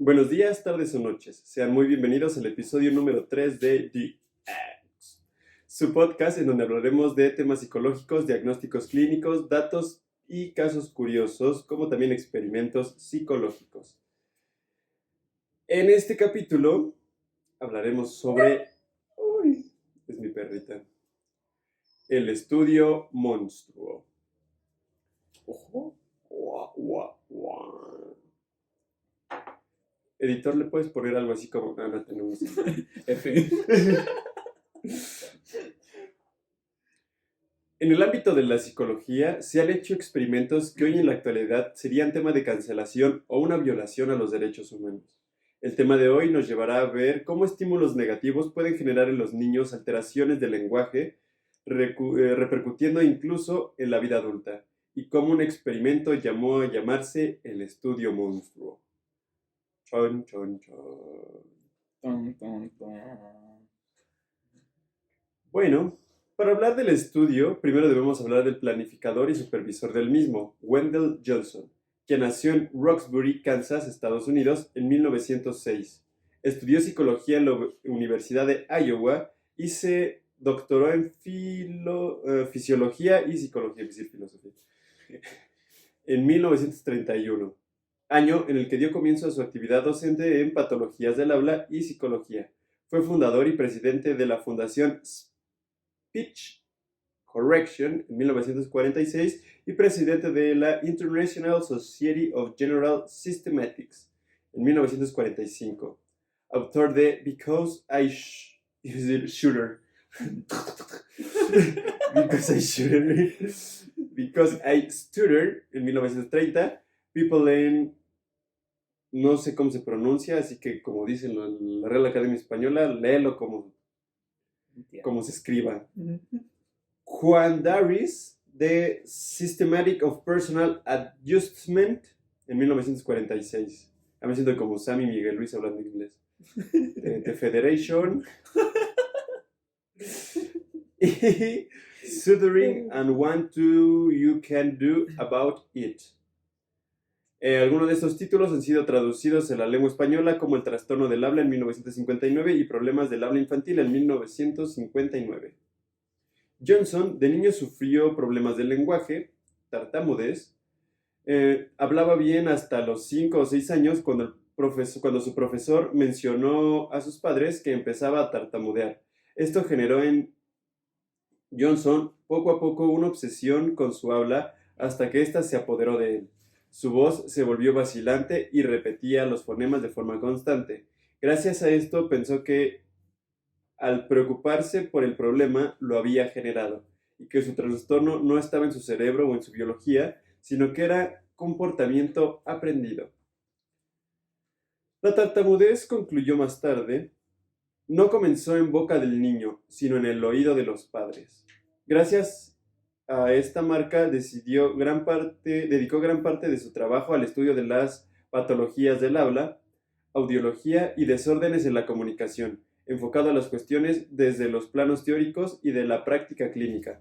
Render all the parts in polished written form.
Buenos días, tardes o noches. Sean muy bienvenidos al episodio número 3 de The X, su podcast en donde hablaremos de temas psicológicos, diagnósticos clínicos, datos y casos curiosos, como también experimentos psicológicos. En este capítulo hablaremos sobre... Uy, es mi perrita. El estudio monstruo. Ojo. Guau, guau, guau. Editor, ¿le puedes poner algo así como... no tenemos... F. En el ámbito de la psicología, se han hecho experimentos que hoy en la actualidad serían tema de cancelación o una violación a los derechos humanos. El tema de hoy nos llevará a ver cómo estímulos negativos pueden generar en los niños alteraciones del lenguaje, repercutiendo incluso en la vida adulta, y cómo un experimento llamó a llamarse el estudio monstruo. Chon, chon, chon. Ton, ton, ton. Bueno, para hablar del estudio, primero debemos hablar del planificador y supervisor del mismo, Wendell Johnson, quien nació en Roxbury, Kansas, Estados Unidos, en 1906. Estudió psicología en la Universidad de Iowa y se doctoró en fisiología y psicología, es decir, filosofía, en 1931, año en el que dio comienzo a su actividad docente en patologías del habla y psicología. Fue fundador y presidente de la Fundación Speech Correction en 1946 y presidente de la International Society of General Systematics en 1945. Autor de Because I Shooter. Because I Stutter en 1930. People in... No sé cómo se pronuncia, así que como dicen la Real Academia Española, léelo como se escriba. Juan Darris, The Systematic of Personal Adjustment, en 1946. Me siento como Sammy Miguel Luis hablando inglés. The Federation. Y Suturing and What You Can Do About It. Algunos de estos títulos han sido traducidos en la lengua española como El trastorno del habla en 1959 y Problemas del habla infantil en 1959. Johnson de niño sufrió problemas del lenguaje, tartamudez. Hablaba bien hasta los 5 o 6 años cuando su profesor mencionó a sus padres que empezaba a tartamudear. Esto generó en Johnson poco a poco una obsesión con su habla hasta que ésta se apoderó de él. Su voz se volvió vacilante y repetía los fonemas de forma constante. Gracias a esto pensó que al preocuparse por el problema lo había generado y que su trastorno no estaba en su cerebro o en su biología, sino que era comportamiento aprendido. La tartamudez, concluyó más tarde, no comenzó en boca del niño, sino en el oído de los padres. Gracias a esta marca dedicó gran parte de su trabajo al estudio de las patologías del habla, audiología y desórdenes en la comunicación, enfocado a las cuestiones desde los planos teóricos y de la práctica clínica.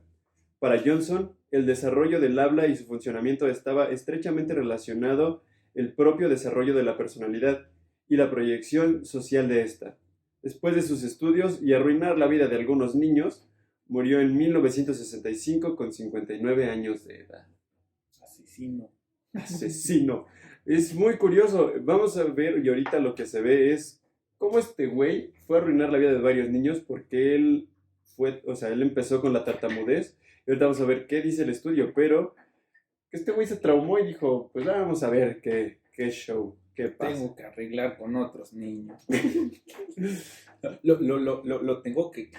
Para Johnson, el desarrollo del habla y su funcionamiento estaba estrechamente relacionado el propio desarrollo de la personalidad y la proyección social de ésta. Después de sus estudios y arruinar la vida de algunos niños, murió en 1965 con 59 años de edad. Asesino. Es muy curioso. Vamos a ver, y ahorita lo que se ve es cómo este güey fue a arruinar la vida de varios niños porque él empezó con la tartamudez. Y ahorita vamos a ver qué dice el estudio, pero este güey se traumó y dijo, pues vamos a ver qué show, qué pasa. Tengo que arreglar con otros niños. Lo tengo que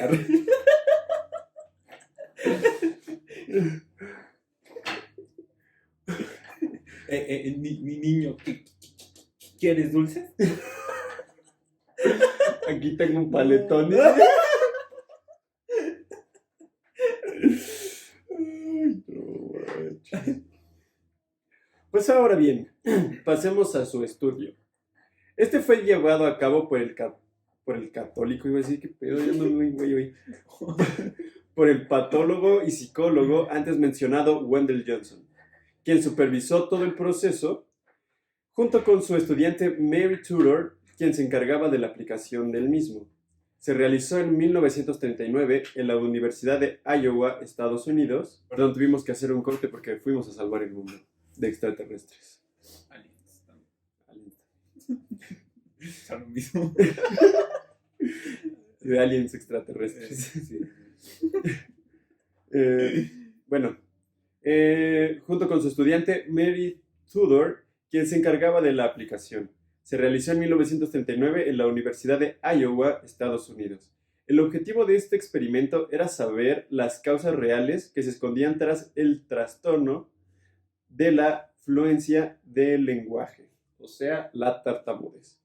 arreglar. Niño, ¿quieres dulces? Aquí tengo un paletón. Pues ahora bien, pasemos a su estudio. Este fue llevado a cabo por el católico, iba a decir que pedo, yo no muy güey hoy. Por el patólogo y psicólogo antes mencionado Wendell Johnson, quien supervisó todo el proceso junto con su estudiante Mary Tudor, quien se encargaba de la aplicación del mismo. Se realizó en 1939 en la Universidad de Iowa, Estados Unidos. Perdón, tuvimos que hacer un corte porque fuimos a salvar el mundo de extraterrestres. Aliens también. Aliens. Son lo mismo. De aliens extraterrestres. Sí. Bueno, junto con su estudiante Mary Tudor, quien se encargaba de la aplicación. Se realizó en 1939 en la Universidad de Iowa, Estados Unidos. El objetivo de este experimento era saber las causas reales que se escondían tras el trastorno de la fluencia del lenguaje, o sea, la tartamudez.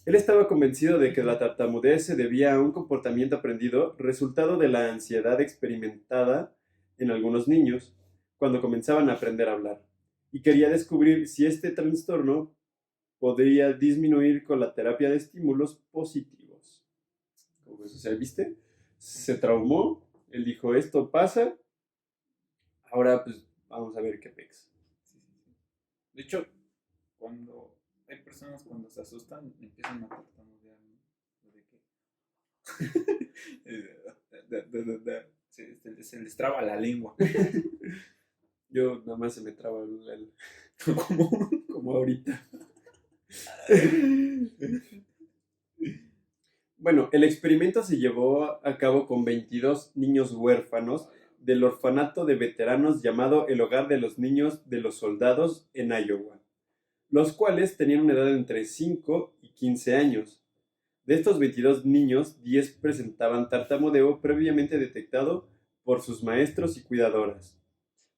Él estaba convencido de que la tartamudez se debía a un comportamiento aprendido resultado de la ansiedad experimentada en algunos niños cuando comenzaban a aprender a hablar, y quería descubrir si este trastorno podría disminuir con la terapia de estímulos positivos. Como eso, o sea, ¿viste? Se traumó, él dijo, esto pasa, ahora pues vamos a ver qué pex. De hecho, cuando hay personas cuando se asustan empiezan a tartamudear, ¿no? ¿De qué? Se les traba la lengua. Yo nada más se me traba ¿Cómo? como ahorita. Bueno, el experimento se llevó a cabo con 22 niños huérfanos del orfanato de veteranos llamado el Hogar de los Niños de los Soldados en Iowa, los cuales tenían una edad de entre 5 y 15 años. De estos 22 niños, 10 presentaban tartamudeo previamente detectado por sus maestros y cuidadoras.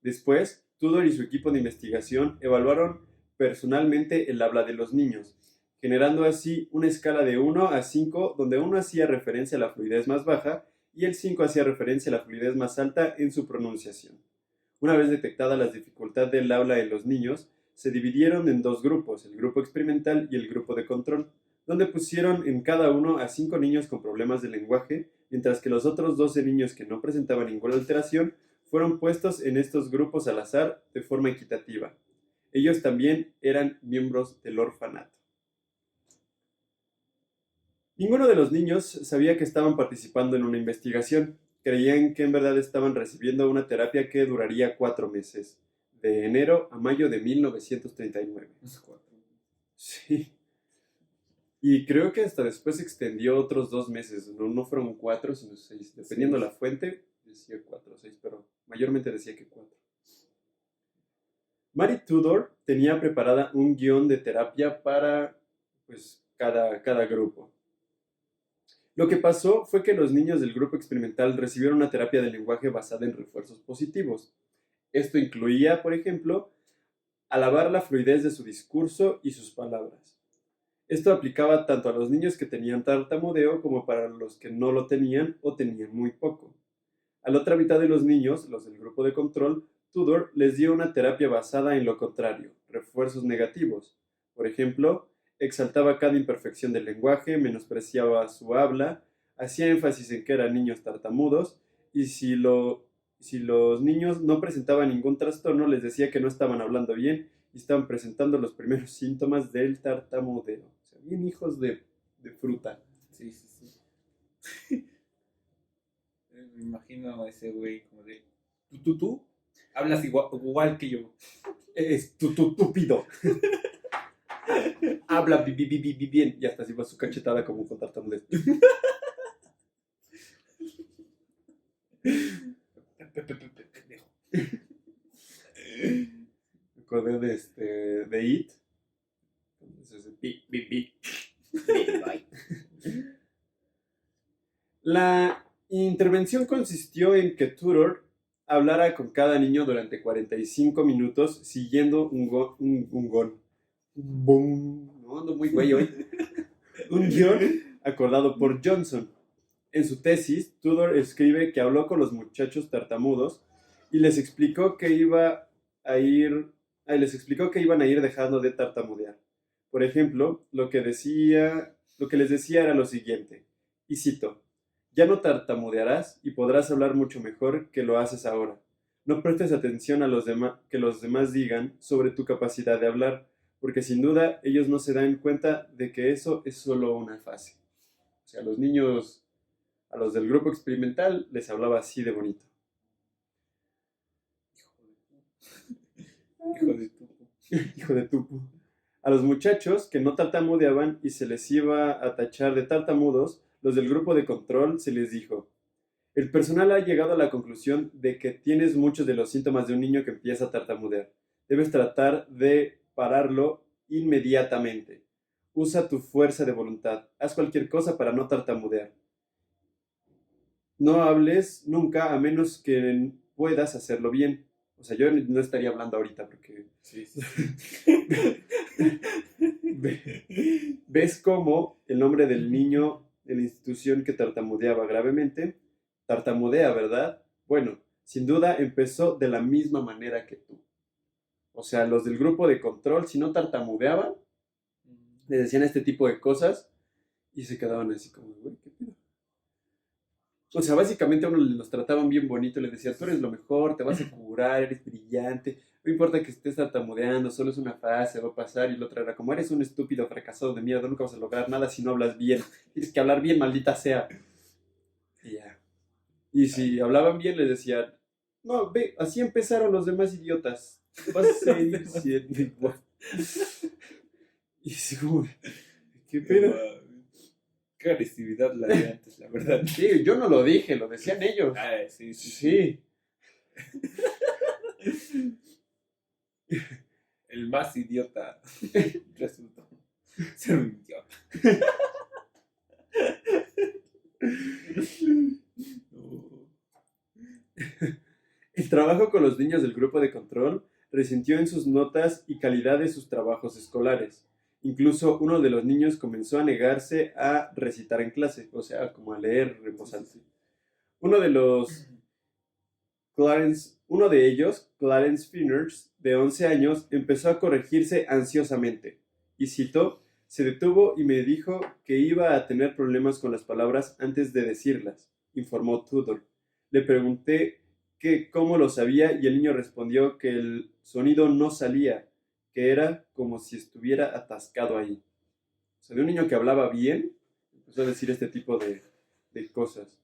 Después, Tudor y su equipo de investigación evaluaron personalmente el habla de los niños, generando así una escala de 1 a 5, donde 1 hacía referencia a la fluidez más baja y el 5 hacía referencia a la fluidez más alta en su pronunciación. Una vez detectada la dificultad del habla en los niños, se dividieron en dos grupos, el grupo experimental y el grupo de control, donde pusieron en cada uno a 5 niños con problemas de lenguaje, mientras que los otros 12 niños que no presentaban ninguna alteración fueron puestos en estos grupos al azar de forma equitativa. Ellos también eran miembros del orfanato. Ninguno de los niños sabía que estaban participando en una investigación. Creían que en verdad estaban recibiendo una terapia que duraría 4 meses, de enero a mayo de 1939. Sí. Y creo que hasta después se extendió otros 2 meses. No fueron 4, sino 6. Dependiendo la fuente, decía 4 o 6, pero mayormente decía que 4. Mary Tudor tenía preparada un guión de terapia para cada grupo. Lo que pasó fue que los niños del grupo experimental recibieron una terapia de lenguaje basada en refuerzos positivos. Esto incluía, por ejemplo, alabar la fluidez de su discurso y sus palabras. Esto aplicaba tanto a los niños que tenían tartamudeo como para los que no lo tenían o tenían muy poco. A la otra mitad de los niños, los del grupo de control, Tudor les dio una terapia basada en lo contrario, refuerzos negativos. Por ejemplo, exaltaba cada imperfección del lenguaje, menospreciaba su habla, hacía énfasis en que eran niños tartamudos y si los niños no presentaban ningún trastorno, les decía que no estaban hablando bien y estaban presentando los primeros síntomas del tartamudeo. O sea, bien hijos de fruta. Sí. Me imagino a ese güey como de... Tú hablas igual que yo. Es estúpido. Habla bien. Y hasta se va su cachetada como con tartamudez. Me acordé de It. La intervención consistió en que Tudor hablara con cada niño durante 45 minutos siguiendo un guión acordado por Johnson. En su tesis, Tudor escribe que habló con los muchachos tartamudos y les explicó que iban a ir dejando de tartamudear. Por ejemplo, lo que les decía era lo siguiente, y cito: ya no tartamudearás y podrás hablar mucho mejor que lo haces ahora. No prestes atención a que los demás digan sobre tu capacidad de hablar, porque sin duda ellos no se dan cuenta de que eso es solo una fase. O sea, los niños, a los del grupo experimental, les hablaba así de bonito. Hijo de tupo. Hijo de tupo. A los muchachos que no tartamudeaban y se les iba a tachar de tartamudos, los del grupo de control se les dijo: el personal ha llegado a la conclusión de que tienes muchos de los síntomas de un niño que empieza a tartamudear. Debes tratar de pararlo inmediatamente. Usa tu fuerza de voluntad. Haz cualquier cosa para no tartamudear. No hables nunca a menos que puedas hacerlo bien. O sea, yo no estaría hablando ahorita porque... Sí. ¿Ves cómo el nombre del niño de la institución que tartamudeaba gravemente? Tartamudea, ¿verdad? Bueno, sin duda empezó de la misma manera que tú. O sea, los del grupo de control, si no tartamudeaban, le decían este tipo de cosas y se quedaban así como, güey, ¿qué pedo? O sea, básicamente a uno los trataban bien bonito, les decían, tú eres lo mejor, te vas a curar, eres brillante, no importa que estés tartamudeando, solo es una fase, va a pasar. Y el otro era como, eres un estúpido fracasado de mierda, nunca vas a lograr nada si no hablas bien, tienes que hablar bien, maldita sea. Y ya. Y si hablaban bien, les decían, no, ve, así empezaron los demás idiotas, vas a seguir siendo igual. Y así como, ¿qué pedo? Qué agresividad la de antes, la verdad. Sí, yo no lo dije, lo decían ellos. Ah, sí. Sí. El más idiota resultó ser un idiota. El trabajo con los niños del grupo de control resintió en sus notas y calidad de sus trabajos escolares. Incluso uno de los niños comenzó a negarse a recitar en clase, o sea, como a leer en voz alta. Uno de ellos, Clarence Finners, de 11 años, empezó a corregirse ansiosamente. Y citó, se detuvo y me dijo que iba a tener problemas con las palabras antes de decirlas, informó Tudor. Le pregunté que cómo lo sabía y el niño respondió que el sonido no salía, que era como si estuviera atascado ahí. O sea, de un niño que hablaba bien, empezó a decir este tipo de cosas.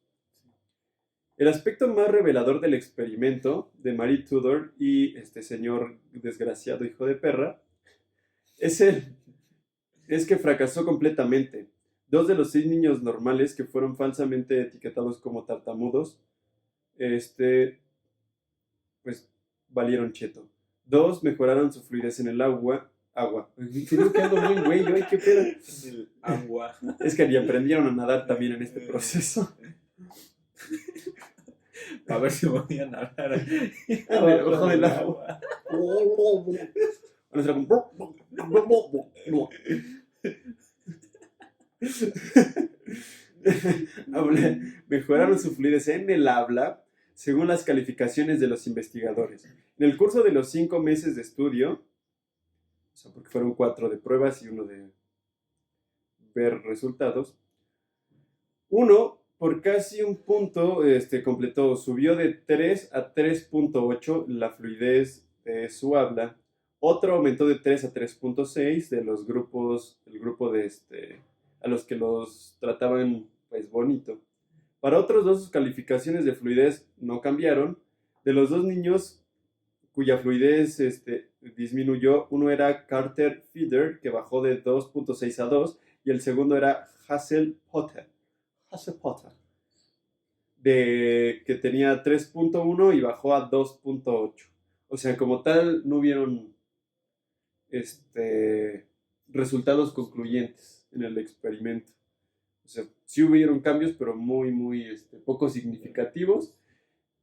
El aspecto más revelador del experimento de Marie Tudor y este señor desgraciado hijo de perra es que fracasó completamente. 2 de los 6 niños normales que fueron falsamente etiquetados como tartamudos, pues valieron cheto. 2 mejoraron su fluidez en el agua. Tengo que ando muy güey, ay, qué pedo. El agua. Es que ni aprendieron a nadar también en este proceso. A ver si voy a nadar. A ver, ojo del agua. Mejoraron su fluidez en el habla según las calificaciones de los investigadores. En el curso de los 5 meses de estudio, o sea, porque fueron 4 de pruebas y 1 de ver resultados, uno por casi un punto completó, subió de 3 a 3.8 la fluidez de su habla. Otro aumentó de 3 a 3.6 de los grupos, el grupo de a los que los trataban pues bonito. Para otros 2 sus calificaciones de fluidez no cambiaron. De los 2 niños cuya fluidez disminuyó, uno era Carter Feeder, que bajó de 2.6 a 2, y el segundo era Hazel Potter, que tenía 3.1 y bajó a 2.8. O sea, como tal, no hubieron resultados concluyentes en el experimento. O sea, sí hubieron cambios, pero muy, muy poco significativos.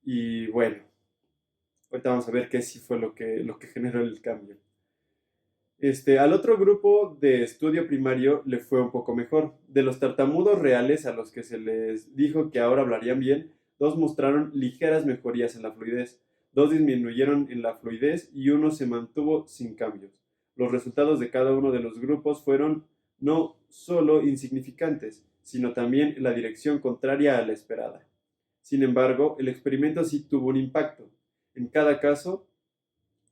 Y bueno, ahorita vamos a ver qué sí fue lo que generó el cambio. Al otro grupo de estudio primario le fue un poco mejor. De los tartamudos reales a los que se les dijo que ahora hablarían bien, 2 mostraron ligeras mejorías en la fluidez, 2 disminuyeron en la fluidez y 1 se mantuvo sin cambios. Los resultados de cada uno de los grupos fueron no solo insignificantes, sino también en la dirección contraria a la esperada. Sin embargo, el experimento sí tuvo un impacto. En cada caso,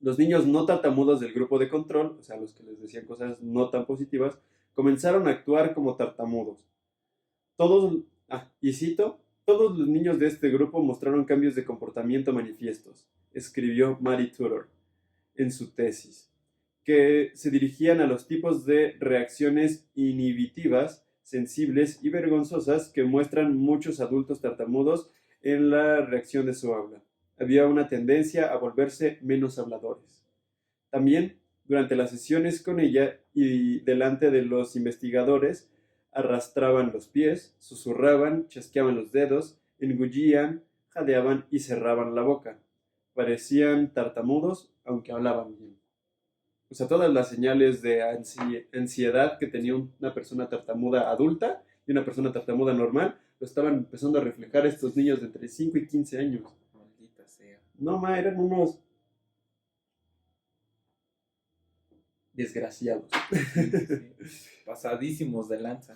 Los niños no tartamudos del grupo de control, o sea, los que les decían cosas no tan positivas, comenzaron a actuar como tartamudos. Todos, y cito, todos los niños de este grupo mostraron cambios de comportamiento manifiestos, escribió Mary Tudor en su tesis, que se dirigían a los tipos de reacciones inhibitivas, sensibles y vergonzosas que muestran muchos adultos tartamudos en la reacción de su habla. Había una tendencia a volverse menos habladores. También, durante las sesiones con ella y delante de los investigadores, arrastraban los pies, susurraban, chasqueaban los dedos, engullían, jadeaban y cerraban la boca. Parecían tartamudos, aunque hablaban bien. O sea, todas las señales de ansiedad que tenía una persona tartamuda adulta y una persona tartamuda normal, lo estaban empezando a reflejar estos niños de entre 5 y 15 años. Maldita sea. No, eran unos desgraciados. Sí. Pasadísimos de lanza.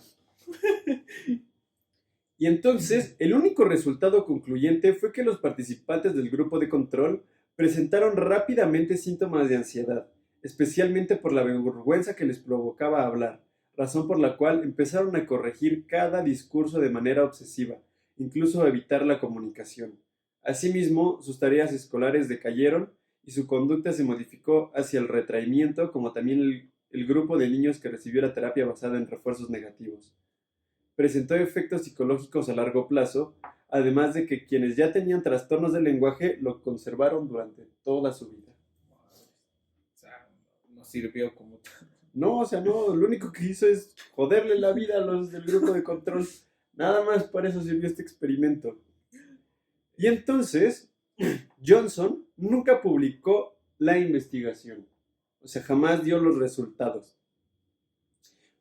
Y entonces, el único resultado concluyente fue que los participantes del grupo de control presentaron rápidamente síntomas de ansiedad, especialmente por la vergüenza que les provocaba hablar, razón por la cual empezaron a corregir cada discurso de manera obsesiva, incluso a evitar la comunicación. Asimismo, sus tareas escolares decayeron y su conducta se modificó hacia el retraimiento, como también el grupo de niños que recibió la terapia basada en refuerzos negativos. Presentó efectos psicológicos a largo plazo, además de que quienes ya tenían trastornos del lenguaje lo conservaron durante toda su vida. O sea, no sirvió como tal. No, o sea, no, lo único que hizo es joderle la vida a los del grupo de control. Nada más para eso sirvió este experimento. Y entonces, Johnson nunca publicó la investigación. O sea, jamás dio los resultados.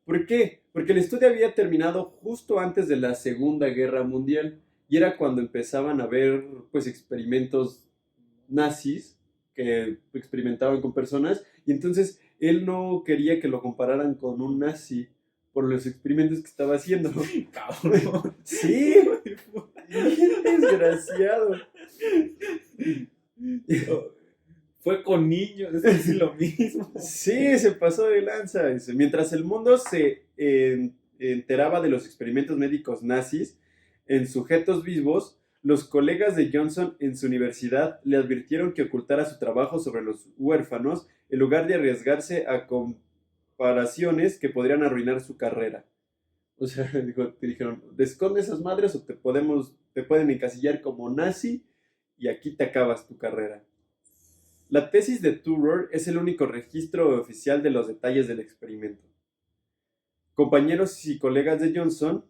¿Por qué? Porque el estudio había terminado justo antes de la Segunda Guerra Mundial y era cuando empezaban a haber pues experimentos nazis que experimentaban con personas y entonces él no quería que lo compararan con un nazi por los experimentos que estaba haciendo. Cabrón. Sí, bien desgraciado. Fue con niños, es casi lo mismo. Sí, se pasó de lanza. Mientras el mundo se enteraba de los experimentos médicos nazis en sujetos vivos, los colegas de Johnson en su universidad le advirtieron que ocultara su trabajo sobre los huérfanos en lugar de arriesgarse a comparaciones que podrían arruinar su carrera. O sea, te dijeron, esconde esas madres o te pueden encasillar como nazi y aquí te acabas tu carrera. La tesis de Tudor es el único registro oficial de los detalles del experimento. Compañeros y colegas de Johnson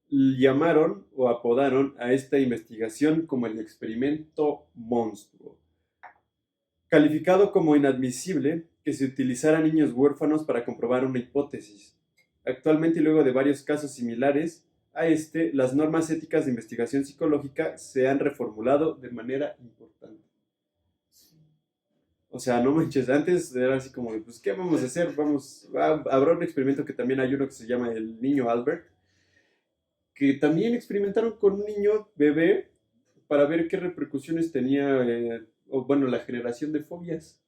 llamaron o apodaron a esta investigación como el experimento monstruo, calificado como inadmisible que se utilizara niños huérfanos para comprobar una hipótesis. Actualmente, y luego de varios casos similares a este, las normas éticas de investigación psicológica se han reformulado de manera importante. O sea, no manches, antes era así como de, pues, ¿qué vamos a hacer? Habrá un experimento que también hay uno que se llama el niño Albert, que también experimentaron con un niño bebé para ver qué repercusiones tenía, la generación de fobias.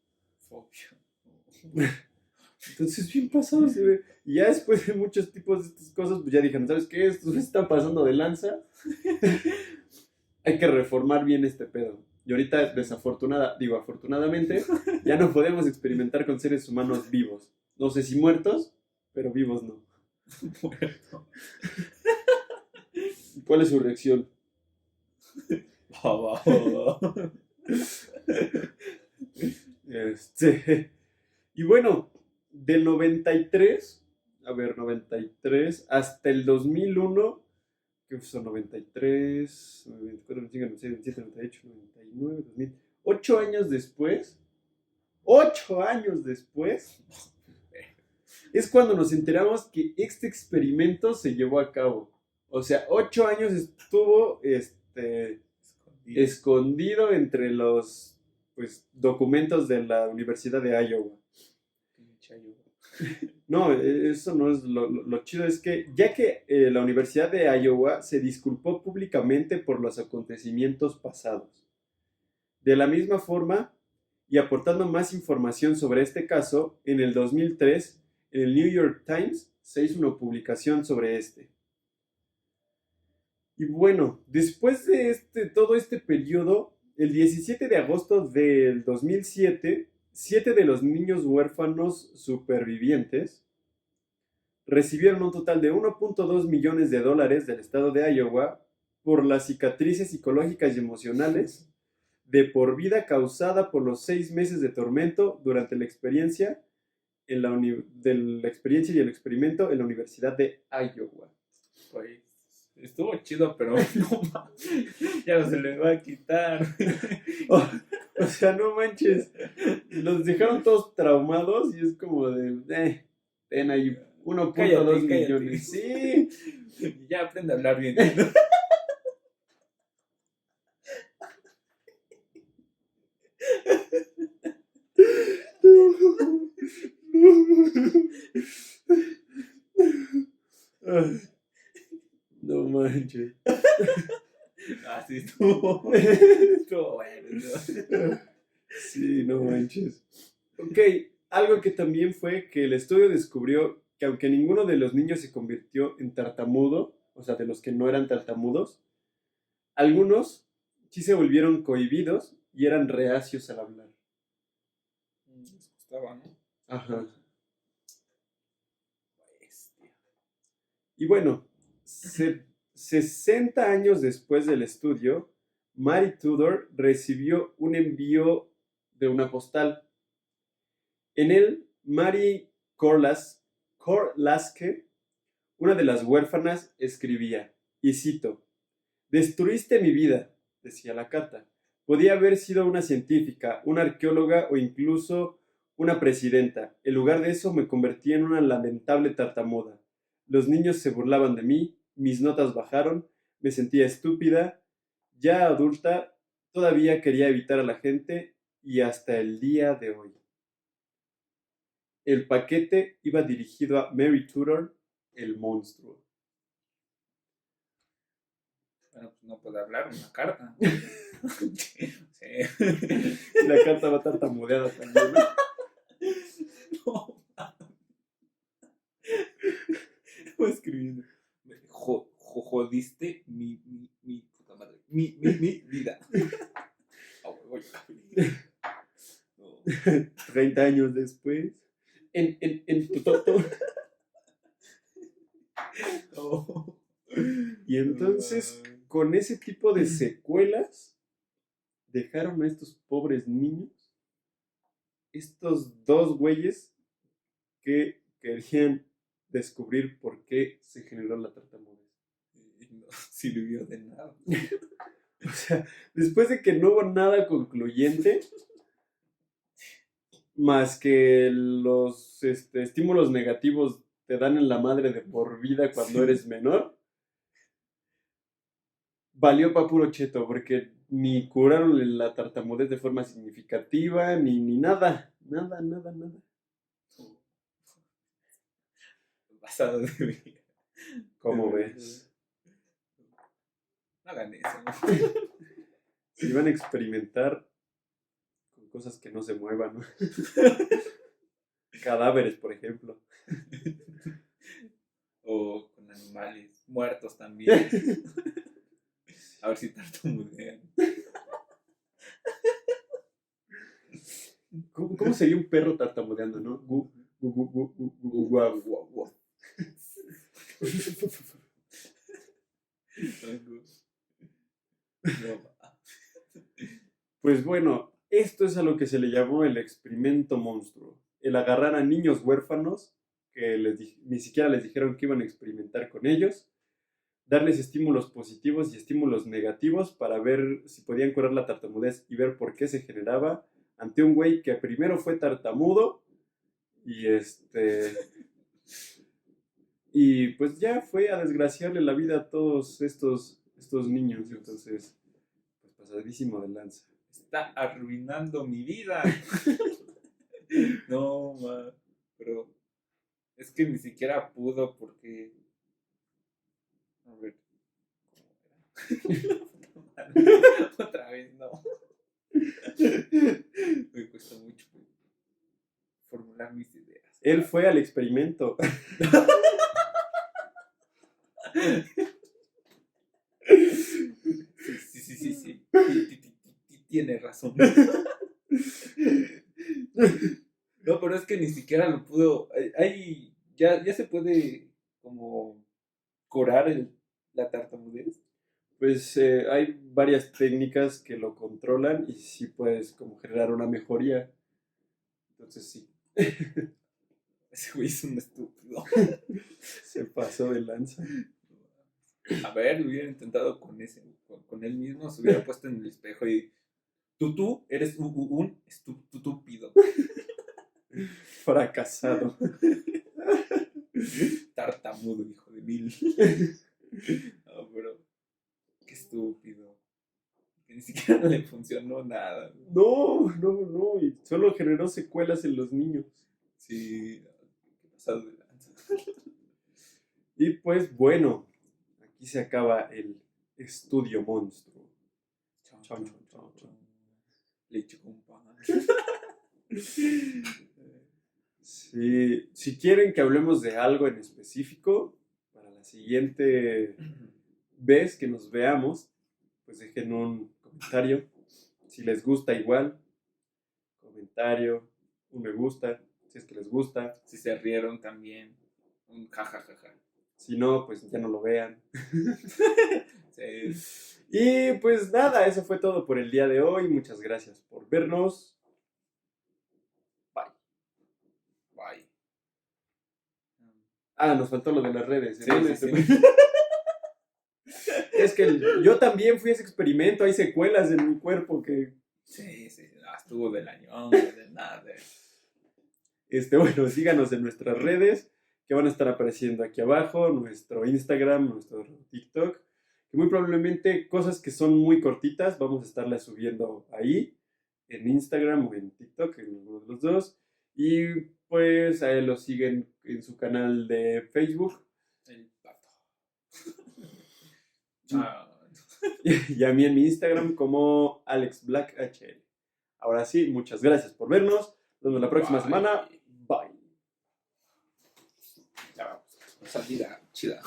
Entonces, bien pasado se ve. Y ya después de muchos tipos de estas cosas, pues ya dijeron, ¿sabes qué? Esto se está pasando de lanza. Hay que reformar bien este pedo. Y ahorita, afortunadamente, ya no podemos experimentar con seres humanos vivos. No sé si muertos, pero vivos no. Muerto. ¿Cuál es su reacción? Y bueno, del 93 hasta el 2001, que son 93, 94, 95, 96, 97, 98, 99, 2000. 8 años después, es cuando nos enteramos que este experimento se llevó a cabo. O sea, 8 años estuvo escondido entre los documentos de la Universidad de Iowa. No, eso no es lo chido, es que ya que la Universidad de Iowa se disculpó públicamente por los acontecimientos pasados. De la misma forma, y aportando más información sobre este caso, en el 2003, en el New York Times se hizo una publicación sobre este. Y bueno, después de todo este periodo, el 17 de agosto del 2007, 7 de los niños huérfanos supervivientes recibieron un total de $1.2 millones del estado de Iowa por las cicatrices psicológicas y emocionales de por vida causada por los 6 meses de tormento durante la experiencia y el experimento en la Universidad de Iowa. Pues, estuvo chido, pero no mames, ya no se les va a quitar. O sea, no manches. Los dejaron todos traumados y es como de, ten ahí 1.2 millones. Sí. Ya aprende a hablar bien. No manches. Así estuvo. Estuvo bueno. ¿No? Sí, no manches. Ok, algo que también fue que el estudio descubrió que aunque ninguno de los niños se convirtió en tartamudo, o sea, de los que no eran tartamudos, algunos sí se volvieron cohibidos y eran reacios al hablar. Les gustaba, ¿no? Ajá. Y bueno, 60 años después del estudio, Mary Tudor recibió un envío de una postal. En él, Mary Corlaske, una de las huérfanas, escribía, y cito, «Destruiste mi vida», decía la carta. «Podía haber sido una científica, una arqueóloga o incluso una presidenta. En lugar de eso me convertí en una lamentable tartamuda. Los niños se burlaban de mí, mis notas bajaron, me sentía estúpida. Ya adulta, todavía quería evitar a la gente y hasta el día de hoy». El paquete iba dirigido a Mary Tudor, el monstruo. Bueno, pues no puede hablar, una carta. Sí. La carta va tartamudeada también, ¿no? No. Voy escribiendo. Jodiste mi puta madre. Mi vida. No. 30 años después. En tu toto. Oh. Y entonces, con ese tipo de secuelas, dejaron a estos pobres niños, estos dos güeyes que querían descubrir por qué se generó la tartamudez. No sirvió de nada. O sea, después de que no hubo nada concluyente, más que los estímulos negativos te dan en la madre de por vida cuando eres menor, valió pa' puro cheto, porque ni curaron la tartamudez de forma significativa, ni nada. Nada. Pasado de vida. ¿Cómo ves? No hagan eso. Si iban a experimentar con cosas que no se muevan, ¿no? Cadáveres, por ejemplo. O con animales muertos también. A ver si tartamudean. ¿Cómo sería un perro tartamudeando, no? Guau. Pues bueno, esto es a lo que se le llamó el experimento monstruo. El agarrar a niños huérfanos, que ni siquiera les dijeron que iban a experimentar con ellos, darles estímulos positivos y estímulos negativos para ver si podían curar la tartamudez y ver por qué se generaba ante un güey que primero fue tartamudo y pues ya fue a desgraciarle la vida a todos estos niños. Entonces, pues pasadísimo de lanza. Está arruinando mi vida. No, ma. Pero es que ni siquiera pudo porque... A ver. ¿Cómo era? Otra vez, no. Me cuesta mucho formular mis ideas. Él fue al experimento. Sí. Tiene razón. No, pero es que ni siquiera lo pudo. Ya se puede como curar la tartamudez. Pues hay varias técnicas que lo controlan y sí puedes como generar una mejoría. Entonces sí, Ese güey es un estúpido. se pasó de lanza. A ver, lo hubiera intentado con él mismo, se hubiera puesto en el espejo y tú eres un estúpido. Fracasado. Tartamudo, hijo de mil. No, pero qué estúpido. Que ni siquiera le funcionó nada. No. Y solo generó secuelas en los niños. Sí, qué pasado de lanza. Y pues bueno, aquí se acaba el estudio monstruo. Chao. Leche con pan. Sí, si quieren que hablemos de algo en específico, para la siguiente vez que nos veamos, pues dejen un comentario. Si les gusta igual, comentario, un me gusta, si es que les gusta. Si se rieron también, un jajajaja. Si no, pues ya no lo vean. Sí. Y pues nada, eso fue todo por el día de hoy. Muchas gracias por vernos. Bye. Ah, nos faltó lo de las redes. Sí. Es que yo también fui a ese experimento. Hay secuelas en mi cuerpo que... Sí. Estuvo del año, de nada. Bueno, síganos en nuestras redes que van a estar apareciendo aquí abajo. Nuestro Instagram, nuestro TikTok. Que muy probablemente cosas que son muy cortitas vamos a estarlas subiendo ahí. En Instagram o en TikTok, en alguno de los dos. Y pues a él lo siguen en su canal de Facebook. El pato. Chao. Y a mí en mi Instagram como AlexBlackHL. Ahora sí, muchas gracias por vernos. Nos vemos la próxima semana. Bye. Ya vamos. Salida chida.